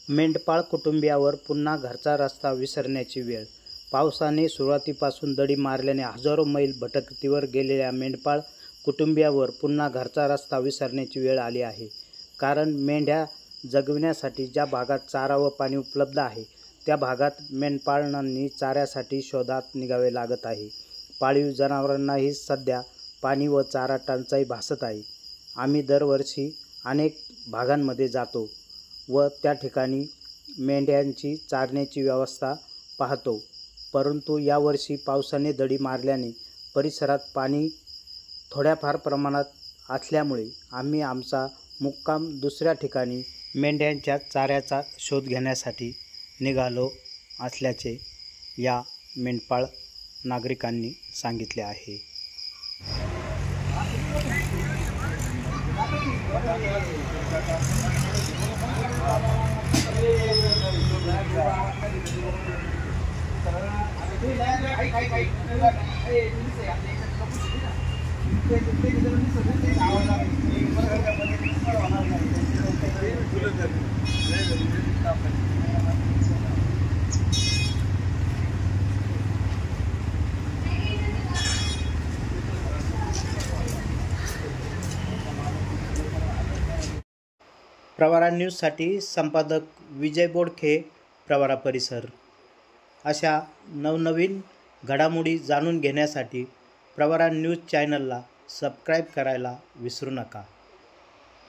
मेंढपाळ कुटुंबियावर पुन्हा घरचा रस्ता विसरण्याची वेळ. पावसाने सुरुवातीपासून दडी मारल्याने हजारो मैल भटकंतीवर गेलेल्या मेंढपाळ कुटुंबियावर पुन्हा घरचा रस्ता विसरण्याची वेळ आली आहे. कारण मेंढ्या जगविण्यासाठी ज्या भागात चारा व पाणी उपलब्ध आहे त्या भागात मेंढपाळांनी चाऱ्यासाठी शोधात निघावे लागत आहे. पाळीव जनावरांनाही सध्या पाणी व चारा टंचाई भासत आहे. आम्ही दरवर्षी अनेक भागांमध्ये जातो व त्या ठिकाणी मेंढ्यांची चारण्याची व्यवस्था पाहतो. परंतु यावर्षी पावसाने दडी मारल्याने परिसरात पाणी थोड्याफार प्रमाणात असल्यामुळे आम्ही आमचा मुक्काम दुसऱ्या ठिकाणी मेंढ्यांच्या चाऱ्याचा शोध घेण्यासाठी निघालो असल्याचे या मेंढपाळ नागरिकांनी सांगितले आहे. प्रवरा न्यूजसाठी संपादक विजय बोडखे, प्रवरा परिसर. अशा नवनवीन घडामोडी जाणून घेण्यासाठी प्रवरा न्यूज चॅनलला सबस्क्राईब करायला विसरू नका.